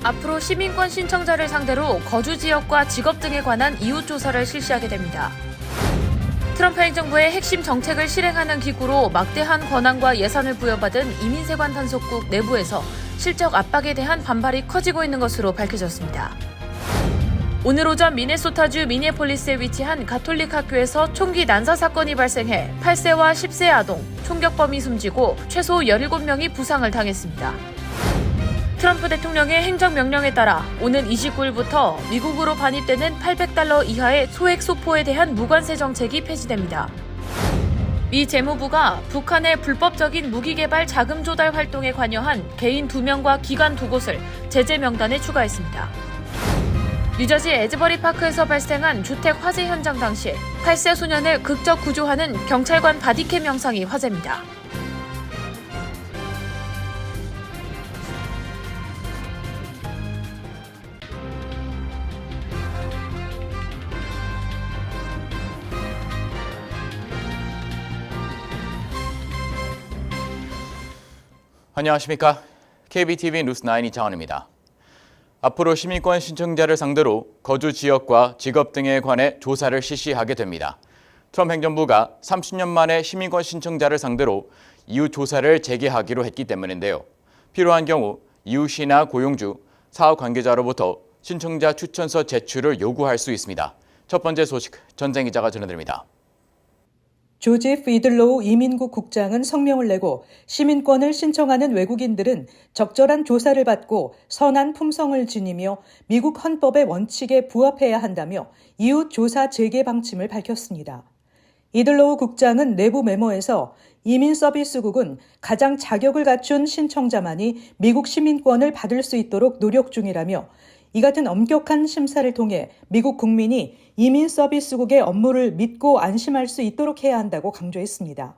앞으로 시민권 신청자를 상대로 거주 지역과 직업 등에 관한 이웃 조사를 실시하게 됩니다. 트럼프 행정부의 핵심 정책을 실행하는 기구로 막대한 권한과 예산을 부여받은 이민세관 단속국 내부에서 실적 압박에 대한 반발이 커지고 있는 것으로 밝혀졌습니다. 오늘 오전 미네소타주 미니애폴리스에 위치한 가톨릭 학교에서 총기 난사 사건이 발생해 8세와 10세 아동, 총격범이 숨지고 최소 17명이 부상을 당했습니다. 트럼프 대통령의 행정명령에 따라 오는 29일부터 미국으로 반입되는 $800 이하의 소액 소포에 대한 무관세 정책이 폐지됩니다. 미 재무부가 북한의 불법적인 무기개발 자금 조달 활동에 관여한 개인 2명과 기관 2곳을 제재 명단에 추가했습니다. 뉴저지 에즈버리 파크에서 발생한 주택 화재 현장 당시 8세 소년을 극적 구조하는 경찰관 바디캠 영상이 화제입니다. 안녕하십니까. KBTV 뉴스9 이창원입니다. 앞으로 시민권 신청자를 상대로 거주 지역과 직업 등에 관해 조사를 실시하게 됩니다. 트럼프 행정부가 30년 만에 시민권 신청자를 상대로 이웃 조사를 재개하기로 했기 때문인데요. 필요한 경우 이웃이나 고용주, 사업 관계자로부터 신청자 추천서 제출을 요구할 수 있습니다. 첫 번째 소식 전쟁 기자가 전해드립니다. 조지 피들로우 이민국 국장은 성명을 내고 시민권을 신청하는 외국인들은 적절한 조사를 받고 선한 품성을 지니며 미국 헌법의 원칙에 부합해야 한다며 이웃 조사 재개 방침을 밝혔습니다. 이들로우 국장은 내부 메모에서 이민서비스국은 가장 자격을 갖춘 신청자만이 미국 시민권을 받을 수 있도록 노력 중이라며 이 같은 엄격한 심사를 통해 미국 국민이 이민서비스국의 업무를 믿고 안심할 수 있도록 해야 한다고 강조했습니다.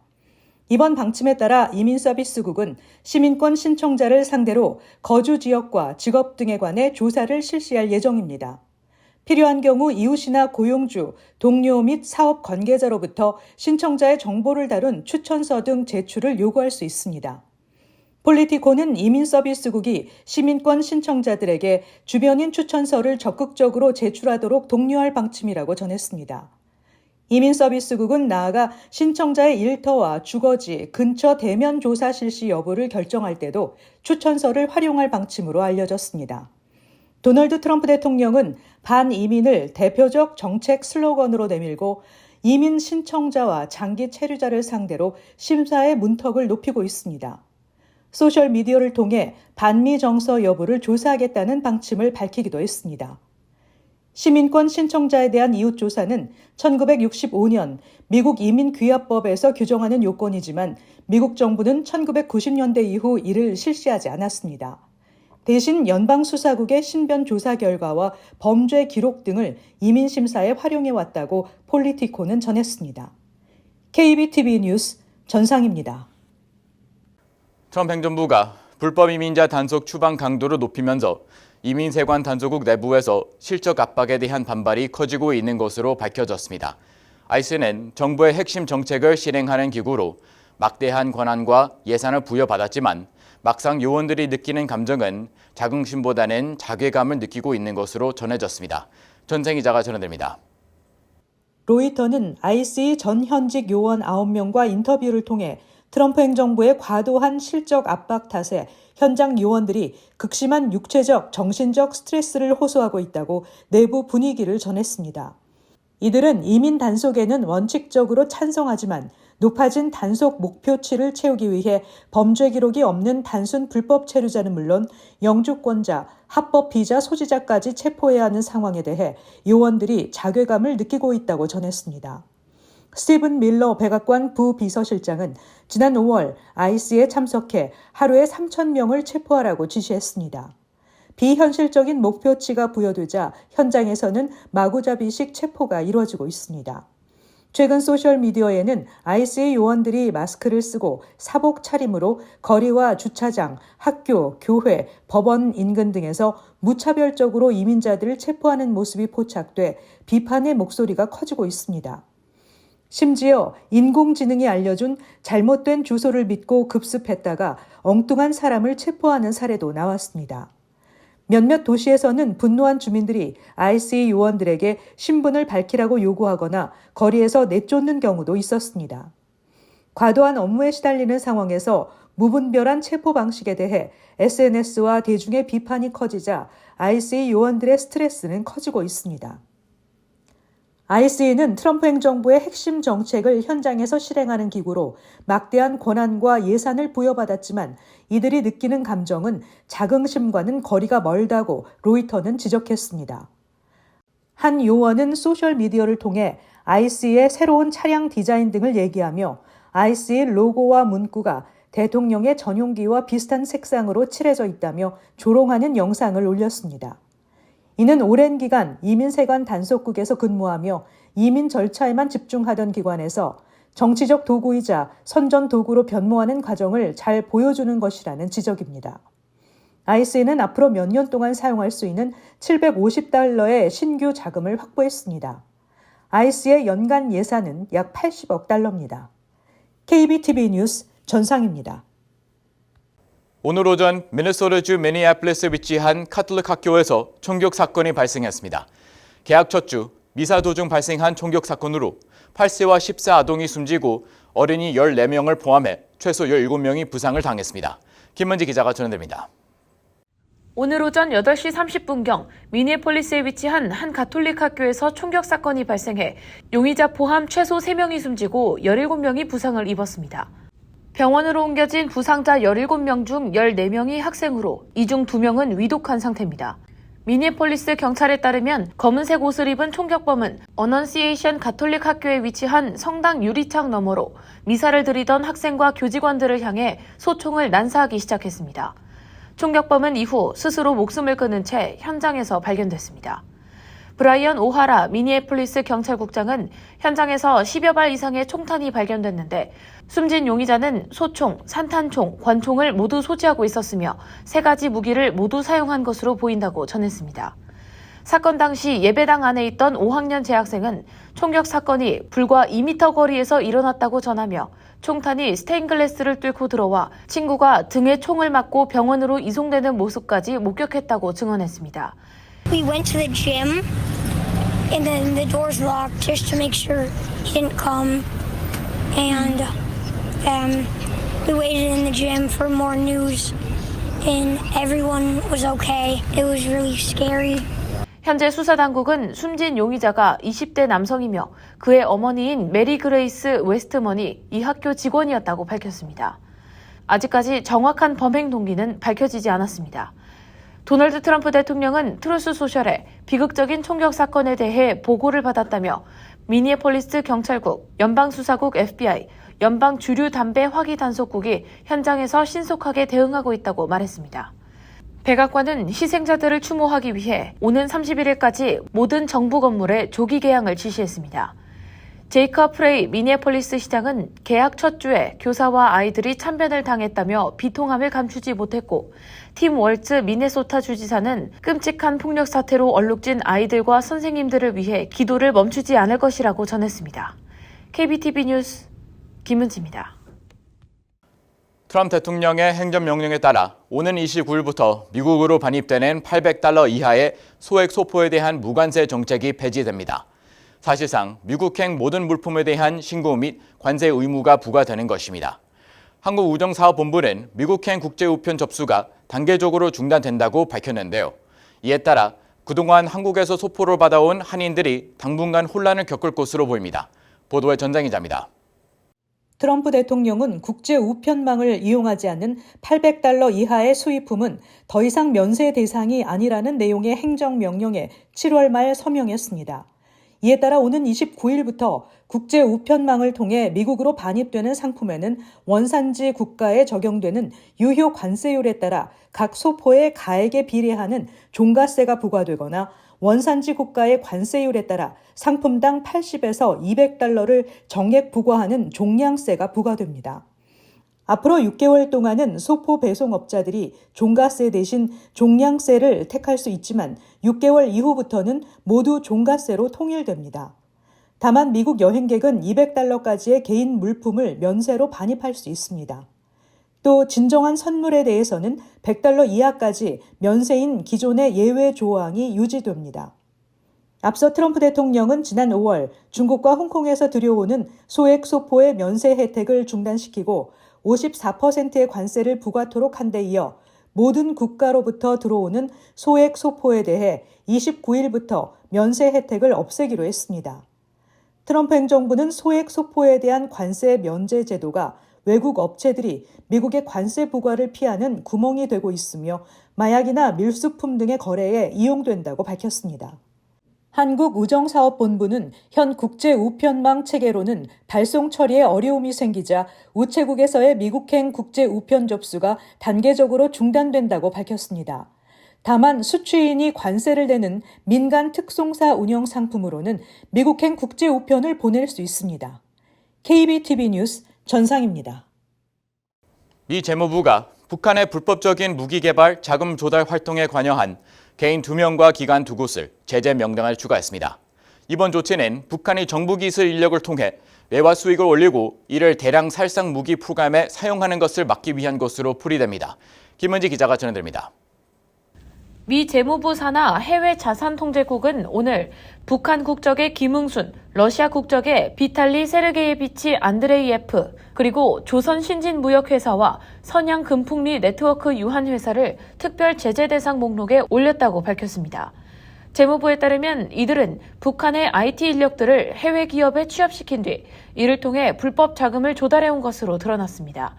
이번 방침에 따라 이민서비스국은 시민권 신청자를 상대로 거주 지역과 직업 등에 관해 조사를 실시할 예정입니다. 필요한 경우 이웃이나 고용주, 동료 및 사업 관계자로부터 신청자의 정보를 다룬 추천서 등 제출을 요구할 수 있습니다. 폴리티코는 이민서비스국이 시민권 신청자들에게 주변인 추천서를 적극적으로 제출하도록 독려할 방침이라고 전했습니다. 이민서비스국은 나아가 신청자의 일터와 주거지, 근처 대면 조사 실시 여부를 결정할 때도 추천서를 활용할 방침으로 알려졌습니다. 도널드 트럼프 대통령은 반이민을 대표적 정책 슬로건으로 내밀고 이민 신청자와 장기 체류자를 상대로 심사의 문턱을 높이고 있습니다. 소셜미디어를 통해 반미 정서 여부를 조사하겠다는 방침을 밝히기도 했습니다. 시민권 신청자에 대한 이웃 조사는 1965년 미국 이민귀합법에서 규정하는 요건이지만 미국 정부는 1990년대 이후 이를 실시하지 않았습니다. 대신 연방수사국의 신변 조사 결과와 범죄 기록 등을 이민심사에 활용해왔다고 폴리티코는 전했습니다. KBTV 뉴스 전상입니다. 트럼프 행정부가 불법 이민자 단속 추방 강도를 높이면서 이민세관 단속국 내부에서 실적 압박에 대한 반발이 커지고 있는 것으로 밝혀졌습니다. ICE는 정부의 핵심 정책을 실행하는 기구로 막대한 권한과 예산을 부여받았지만 막상 요원들이 느끼는 감정은 자긍심보다는 자괴감을 느끼고 있는 것으로 전해졌습니다. 전생 기자가 전해드립니다. 로이터는 ICE 전 현직 요원 9명과 인터뷰를 통해 트럼프 행정부의 과도한 실적 압박 탓에 현장 요원들이 극심한 육체적, 정신적 스트레스를 호소하고 있다고 내부 분위기를 전했습니다. 이들은 이민 단속에는 원칙적으로 찬성하지만 높아진 단속 목표치를 채우기 위해 범죄 기록이 없는 단순 불법 체류자는 물론 영주권자, 합법 비자 소지자까지 체포해야 하는 상황에 대해 요원들이 자괴감을 느끼고 있다고 전했습니다. 스티븐 밀러 백악관 부비서실장은 지난 5월 ICE에 참석해 하루에 3,000명을 체포하라고 지시했습니다. 비현실적인 목표치가 부여되자 현장에서는 마구잡이식 체포가 이루어지고 있습니다. 최근 소셜미디어에는 ICE 요원들이 마스크를 쓰고 사복 차림으로 거리와 주차장, 학교, 교회, 법원 인근 등에서 무차별적으로 이민자들을 체포하는 모습이 포착돼 비판의 목소리가 커지고 있습니다. 심지어 인공지능이 알려준 잘못된 주소를 믿고 급습했다가 엉뚱한 사람을 체포하는 사례도 나왔습니다. 몇몇 도시에서는 분노한 주민들이 ICE 요원들에게 신분을 밝히라고 요구하거나 거리에서 내쫓는 경우도 있었습니다. 과도한 업무에 시달리는 상황에서 무분별한 체포 방식에 대해 SNS와 대중의 비판이 커지자 ICE 요원들의 스트레스는 커지고 있습니다. ICE는 트럼프 행정부의 핵심 정책을 현장에서 실행하는 기구로 막대한 권한과 예산을 부여받았지만 이들이 느끼는 감정은 자긍심과는 거리가 멀다고 로이터는 지적했습니다. 한 요원은 소셜미디어를 통해 ICE의 새로운 차량 디자인 등을 얘기하며 ICE 로고와 문구가 대통령의 전용기와 비슷한 색상으로 칠해져 있다며 조롱하는 영상을 올렸습니다. 이는 오랜 기간 이민세관 단속국에서 근무하며 이민 절차에만 집중하던 기관에서 정치적 도구이자 선전 도구로 변모하는 과정을 잘 보여주는 것이라는 지적입니다. ICE는 앞으로 몇 년 동안 사용할 수 있는 $750의 신규 자금을 확보했습니다. ICE의 연간 예산은 약 $80억 달러입니다. KBTV 뉴스 전상입니다. 오늘 오전 미네소타주 미니애폴리스에 위치한 카톨릭 학교에서 총격 사건이 발생했습니다. 개학 첫 주 미사 도중 발생한 총격 사건으로 8세와 10세 아동이 숨지고 어린이 14명을 포함해 최소 17명이 부상을 당했습니다. 김문지 기자가 전해드립니다. 오늘 오전 8시 30분경 미니애폴리스에 위치한 한 가톨릭 학교에서 총격 사건이 발생해 용의자 포함 최소 3명이 숨지고 17명이 부상을 입었습니다. 병원으로 옮겨진 부상자 17명 중 14명이 학생으로 이 중 2명은 위독한 상태입니다. 미니애폴리스 경찰에 따르면 검은색 옷을 입은 총격범은 어넌시에이션 가톨릭 학교에 위치한 성당 유리창 너머로 미사를 드리던 학생과 교직원들을 향해 소총을 난사하기 시작했습니다. 총격범은 이후 스스로 목숨을 끊은 채 현장에서 발견됐습니다. 브라이언 오하라 미니애폴리스 경찰국장은 현장에서 10여 발 이상의 총탄이 발견됐는데 숨진 용의자는 소총, 산탄총, 권총을 모두 소지하고 있었으며 3가지 무기를 모두 사용한 것으로 보인다고 전했습니다. 사건 당시 예배당 안에 있던 5학년 재학생은 총격 사건이 불과 2m 거리에서 일어났다고 전하며 총탄이 스테인글라스를 뚫고 들어와 친구가 등에 총을 맞고 병원으로 이송되는 모습까지 목격했다고 증언했습니다. We went to the gym and then the doors locked just to make sure he didn't come. And we waited in the gym for more news and everyone was okay. It was really scary. 현재 수사당국은 숨진 용의자가 20대 남성이며 그의 어머니인 메리 그레이스 웨스트먼이 이 학교 직원이었다고 밝혔습니다. 아직까지 정확한 범행 동기는 밝혀지지 않았습니다. 도널드 트럼프 대통령은 트루스 소셜에 비극적인 총격 사건에 대해 보고를 받았다며 미니애폴리스 경찰국, 연방수사국 FBI, 연방 주류 담배 화기 단속국이 현장에서 신속하게 대응하고 있다고 말했습니다. 백악관은 희생자들을 추모하기 위해 오는 31일까지 모든 정부 건물에 조기 개항을 지시했습니다. 제이커 프레이 미니애폴리스 시장은 개학 첫 주에 교사와 아이들이 참변을 당했다며 비통함을 감추지 못했고 팀 월츠 미네소타 주지사는 끔찍한 폭력 사태로 얼룩진 아이들과 선생님들을 위해 기도를 멈추지 않을 것이라고 전했습니다. KBTV 뉴스 김은지입니다. 트럼프 대통령의 행정명령에 따라 오는 29일부터 미국으로 반입되는 $800 이하의 소액 소포에 대한 무관세 정책이 폐지됩니다. 사실상 미국행 모든 물품에 대한 신고 및 관세 의무가 부과되는 것입니다. 한국우정사업본부는 미국행 국제우편 접수가 단계적으로 중단된다고 밝혔는데요. 이에 따라 그동안 한국에서 소포를 받아온 한인들이 당분간 혼란을 겪을 것으로 보입니다. 보도의 전장 기자입니다. 트럼프 대통령은 국제 우편망을 이용하지 않는 $800 이하의 수입품은 더 이상 면세 대상이 아니라는 내용의 행정명령에 7월 말 서명했습니다. 이에 따라 오는 29일부터 국제 우편망을 통해 미국으로 반입되는 상품에는 원산지 국가에 적용되는 유효 관세율에 따라 각 소포의 가액에 비례하는 종가세가 부과되거나 원산지 국가의 관세율에 따라 상품당 80에서 $200를 정액 부과하는 종량세가 부과됩니다. 앞으로 6개월 동안은 소포 배송업자들이 종가세 대신 종량세를 택할 수 있지만 6개월 이후부터는 모두 종가세로 통일됩니다. 다만 미국 여행객은 $200까지의 개인 물품을 면세로 반입할 수 있습니다. 또 진정한 선물에 대해서는 $100 이하까지 면세인 기존의 예외 조항이 유지됩니다. 앞서 트럼프 대통령은 지난 5월 중국과 홍콩에서 들여오는 소액 소포의 면세 혜택을 중단시키고 54%의 관세를 부과토록 한 데 이어 모든 국가로부터 들어오는 소액 소포에 대해 29일부터 면세 혜택을 없애기로 했습니다. 트럼프 행정부는 소액 소포에 대한 관세 면제 제도가 외국 업체들이 미국의 관세 부과를 피하는 구멍이 되고 있으며 마약이나 밀수품 등의 거래에 이용된다고 밝혔습니다. 한국우정사업본부는 현 국제우편망 체계로는 발송 처리에 어려움이 생기자 우체국에서의 미국행 국제우편 접수가 단계적으로 중단된다고 밝혔습니다. 다만 수취인이 관세를 내는 민간 특송사 운영 상품으로는 미국행 국제우편을 보낼 수 있습니다. KBTV 뉴스 전상입니다. 미 재무부가 북한의 불법적인 무기 개발 자금 조달 활동에 관여한 개인 2명과 기관 2곳을 제재 명령을 추가했습니다. 이번 조치는 북한이 정부 기술 인력을 통해 외화 수익을 올리고 이를 대량 살상 무기 프로그램에 사용하는 것을 막기 위한 것으로 풀이됩니다. 김은지 기자가 전해드립니다. 미 재무부 산하 해외자산통제국은 오늘 북한 국적의 김응순, 러시아 국적의 비탈리 세르게예비치 안드레이예프, 그리고 조선신진무역회사와 선양금풍리 네트워크 유한회사를 특별 제재 대상 목록에 올렸다고 밝혔습니다. 재무부에 따르면 이들은 북한의 IT 인력들을 해외 기업에 취업시킨 뒤 이를 통해 불법 자금을 조달해온 것으로 드러났습니다.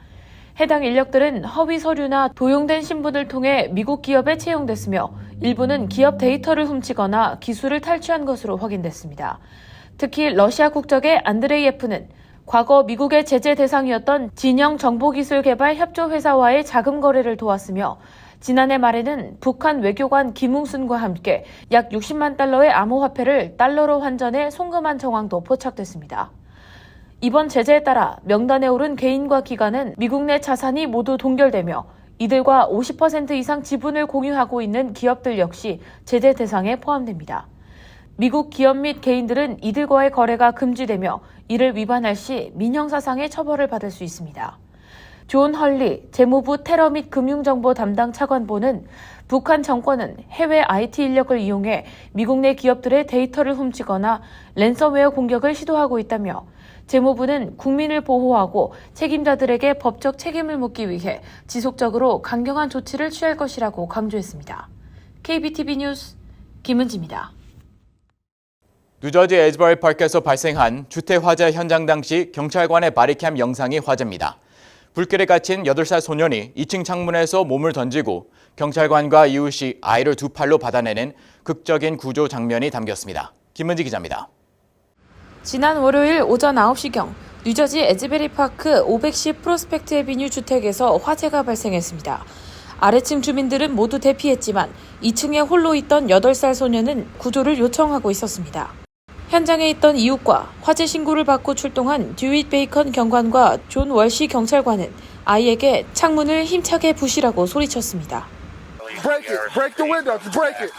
해당 인력들은 허위 서류나 도용된 신분을 통해 미국 기업에 채용됐으며 일부는 기업 데이터를 훔치거나 기술을 탈취한 것으로 확인됐습니다. 특히 러시아 국적의 안드레이예프는 과거 미국의 제재 대상이었던 진영 정보기술개발 협조회사와의 자금 거래를 도왔으며 지난해 말에는 북한 외교관 김웅순과 함께 약 60만 달러의 암호화폐를 달러로 환전해 송금한 정황도 포착됐습니다. 이번 제재에 따라 명단에 오른 개인과 기관은 미국 내 자산이 모두 동결되며 이들과 50% 이상 지분을 공유하고 있는 기업들 역시 제재 대상에 포함됩니다. 미국 기업 및 개인들은 이들과의 거래가 금지되며 이를 위반할 시 민형사상의 처벌을 받을 수 있습니다. 존 헐리 재무부 테러 및 금융정보 담당 차관보는 북한 정권은 해외 IT 인력을 이용해 미국 내 기업들의 데이터를 훔치거나 랜섬웨어 공격을 시도하고 있다며 재무부는 국민을 보호하고 책임자들에게 법적 책임을 묻기 위해 지속적으로 강경한 조치를 취할 것이라고 강조했습니다. KBTV 뉴스 김은지입니다. 뉴저지 에즈버리 파크에서 발생한 주택 화재 현장 당시 경찰관의 바디캠 영상이 화제입니다. 불길에 갇힌 8살 소년이 2층 창문에서 몸을 던지고 경찰관과 이웃이 아이를 2팔로 받아내는 극적인 구조 장면이 담겼습니다. 김은지 기자입니다. 지난 월요일 오전 9시경 뉴저지 에즈베리 파크 510 프로스펙트 애비뉴 주택에서 화재가 발생했습니다. 아래층 주민들은 모두 대피했지만 2층에 홀로 있던 8살 소년은 구조를 요청하고 있었습니다. 현장에 있던 이웃과 화재 신고를 받고 출동한 듀윗 베이컨 경관과 존 월시 경찰관은 아이에게 창문을 힘차게 부시라고 소리쳤습니다. Break the window, break it.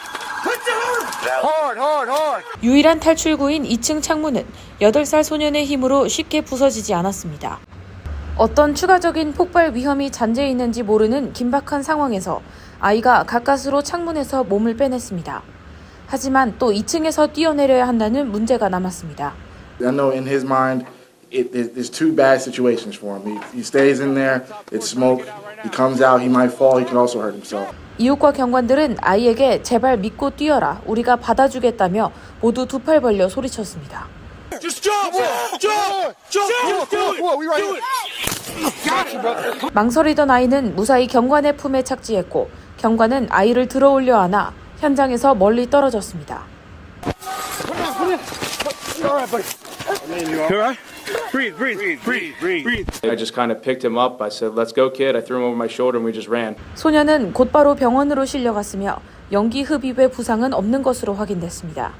Hard, hard, hard. 유일한 탈출구인 2층 창문은 8살 소년의 힘으로 쉽게 부서지지 않았습니다. 어떤 추가적인 폭발 위험이 잔재해 있는지 모르는 긴박한 상황에서 아이가 가까스로 창문에서 몸을 빼냈습니다. 하지만 또 2층에서 뛰어내려야 한다는 문제가 남았습니다. I know in his mind, there's two bad situations for him. He stays in there, it's smoke. He comes out, he might fall, he could also hurt himself. 이웃과 경관들은 아이에게 제발 믿고 뛰어라, 우리가 받아주겠다며 모두 2팔 벌려 소리쳤습니다. Just jump! Jump! Jump! Do it! We right here. Got you, brother. 망설이던 아이는 무사히 경관의 품에 착지했고 경관은 아이를 들어올려 안아 현장에서 멀리 떨어졌습니다. I just kind of picked him up. I said, "Let's go, kid." I threw him over my shoulder and we just ran. 소년은 곧바로 병원으로 실려갔으며 연기 흡입의 부상은 없는 것으로 확인됐습니다.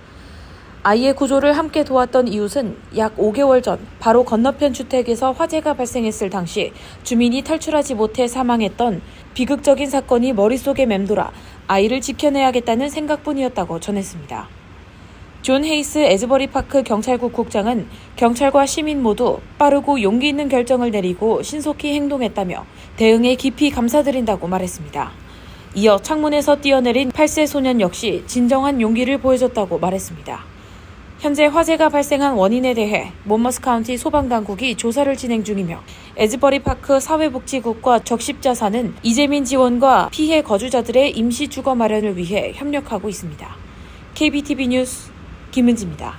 아이의 구조를 함께 도왔던 이웃은 약 5개월 전 바로 건너편 주택에서 화재가 발생했을 당시 주민이 탈출하지 못해 사망했던 비극적인 사건이 머릿속에 맴돌아 아이를 지켜내야겠다는 생각뿐이었다고 전했습니다. 존 헤이스 에즈버리 파크 경찰국 국장은 경찰과 시민 모두 빠르고 용기 있는 결정을 내리고 신속히 행동했다며 대응에 깊이 감사드린다고 말했습니다. 이어 창문에서 뛰어내린 8세 소년 역시 진정한 용기를 보여줬다고 말했습니다. 현재 화재가 발생한 원인에 대해 몬머스 카운티 소방당국이 조사를 진행 중이며 에즈버리 파크 사회복지국과 적십자사는 이재민 지원과 피해 거주자들의 임시 주거 마련을 위해 협력하고 있습니다. KBTV 뉴스 김은지입니다.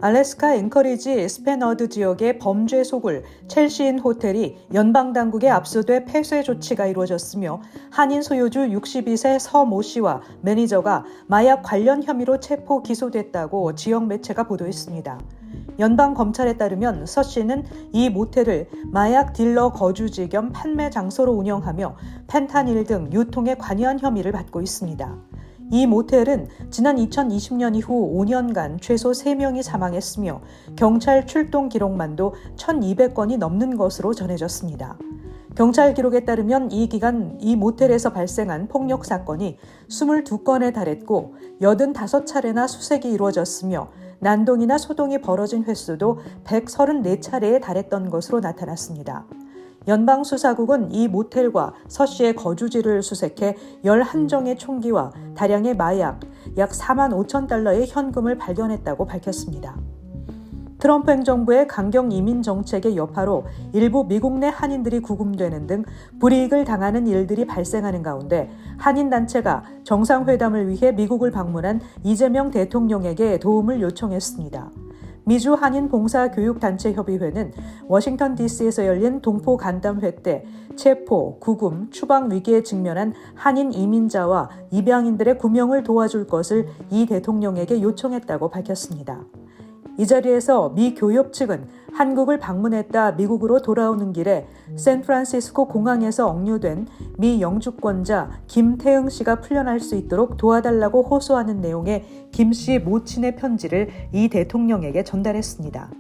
알래스카 앵커리지 스페너드 지역의 범죄 소굴 첼시인 호텔이 연방당국에 압수돼 폐쇄 조치가 이루어졌으며 한인 소유주 62세 서 모 씨와 매니저가 마약 관련 혐의로 체포 기소됐다고 지역 매체가 보도했습니다. 연방 검찰에 따르면 서 씨는 이 모텔을 마약 딜러 거주지 겸 판매 장소로 운영하며 펜타닐 등 유통에 관여한 혐의를 받고 있습니다. 이 모텔은 지난 2020년 이후 5년간 최소 3명이 사망했으며 경찰 출동 기록만도 1,200건이 넘는 것으로 전해졌습니다. 경찰 기록에 따르면 이 기간 이 모텔에서 발생한 폭력 사건이 22건에 달했고 85차례나 수색이 이루어졌으며 난동이나 소동이 벌어진 횟수도 134차례에 달했던 것으로 나타났습니다. 연방수사국은 이 모텔과 서 씨의 거주지를 수색해 11정의 총기와 다량의 마약, 약 4만 5천 달러의 현금을 발견했다고 밝혔습니다. 트럼프 행정부의 강경 이민 정책의 여파로 일부 미국 내 한인들이 구금되는 등 불이익을 당하는 일들이 발생하는 가운데 한인단체가 정상회담을 위해 미국을 방문한 이재명 대통령에게 도움을 요청했습니다. 미주 한인 봉사교육단체협의회는 워싱턴 DC에서 열린 동포 간담회 때 체포, 구금, 추방 위기에 직면한 한인 이민자와 입양인들의 구명을 도와줄 것을 이 대통령에게 요청했다고 밝혔습니다. 이 자리에서 미 교협 측은 한국을 방문했다 미국으로 돌아오는 길에 샌프란시스코 공항에서 억류된 미 영주권자 김태응 씨가 풀려날 수 있도록 도와달라고 호소하는 내용의 김 씨 모친의 편지를 이 대통령에게 전달했습니다.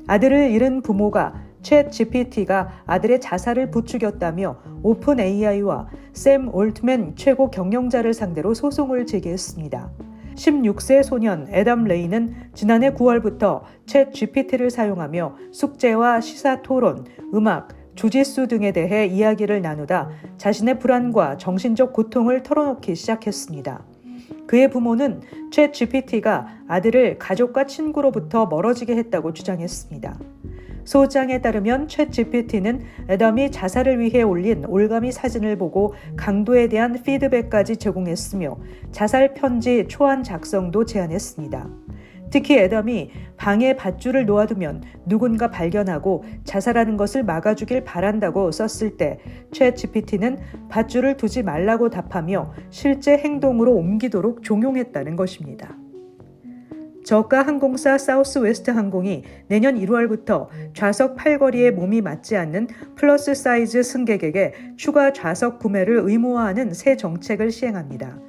아들을 잃은 부모가 챗 GPT가 아들의 자살을 부추겼다며 오픈 AI와 샘 올트맨 최고 경영자를 상대로 소송을 제기했습니다. 16세 소년 애덤 레이는 지난해 9월부터 챗 GPT를 사용하며 숙제와 시사 토론, 음악, 주짓수 등에 대해 이야기를 나누다 자신의 불안과 정신적 고통을 털어놓기 시작했습니다. 그의 부모는 챗 GPT가 아들을 가족과 친구로부터 멀어지게 했다고 주장했습니다. 소장에 따르면 챗 GPT는 애덤이 자살을 위해 올린 올가미 사진을 보고 강도에 대한 피드백까지 제공했으며 자살 편지 초안 작성도 제안했습니다. 특히 애덤이 방에 밧줄을 놓아두면 누군가 발견하고 자살하는 것을 막아주길 바란다고 썼을 때 챗 GPT는 밧줄을 두지 말라고 답하며 실제 행동으로 옮기도록 종용했다는 것입니다. 저가 항공사 사우스웨스트 항공이 내년 1월부터 좌석 팔걸이에 몸이 맞지 않는 플러스 사이즈 승객에게 추가 좌석 구매를 의무화하는 새 정책을 시행합니다.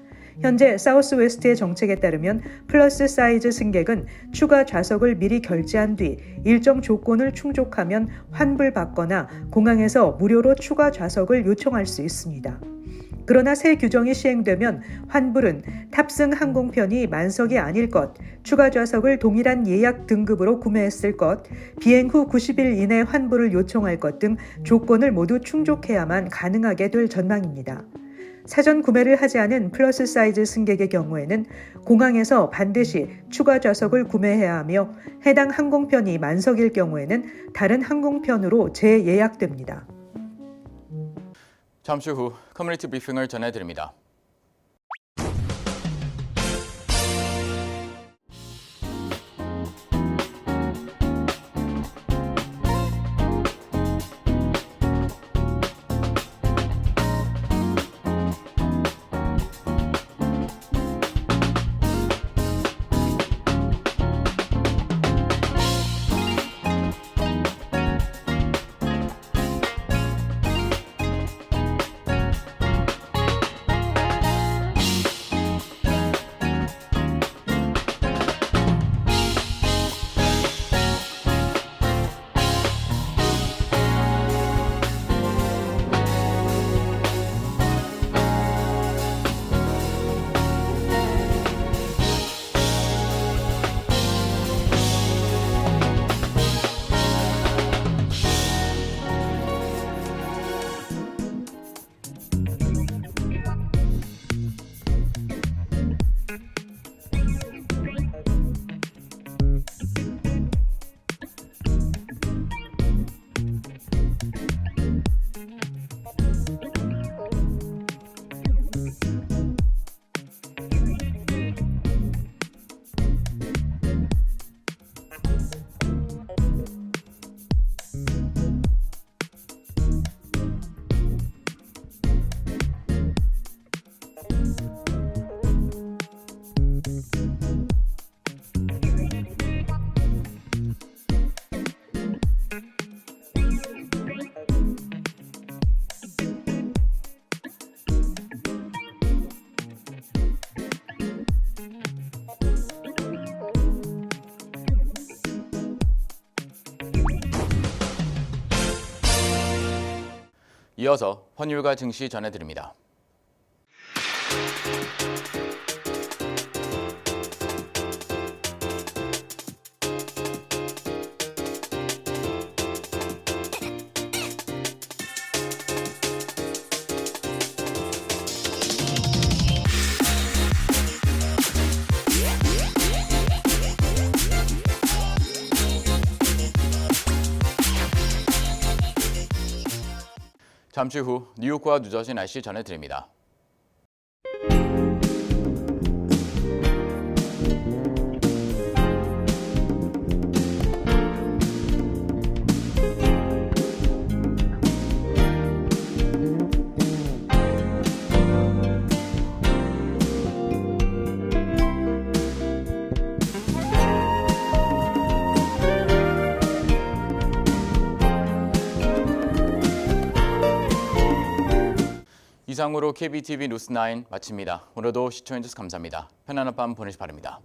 현재 사우스웨스트의 정책에 따르면 플러스 사이즈 승객은 추가 좌석을 미리 결제한 뒤 일정 조건을 충족하면 환불받거나 공항에서 무료로 추가 좌석을 요청할 수 있습니다. 그러나 새 규정이 시행되면 환불은 탑승 항공편이 만석이 아닐 것, 추가 좌석을 동일한 예약 등급으로 구매했을 것, 비행 후 90일 이내 환불을 요청할 것 등 조건을 모두 충족해야만 가능하게 될 전망입니다. 사전 구매를 하지 않은 플러스 사이즈 승객의 경우에는 공항에서 반드시 추가 좌석을 구매해야 하며 해당 항공편이 만석일 경우에는 다른 항공편으로 재예약됩니다. 잠시 후 커뮤니티 브리핑을 전해드립니다. 이어서 환율과 증시 전해드립니다. 잠시 후 뉴욕과 뉴저지 날씨 전해드립니다. 이상으로 KBTV 뉴스 9 마칩니다. 오늘도 시청해주셔서 감사합니다. 편안한 밤 보내시 바랍니다.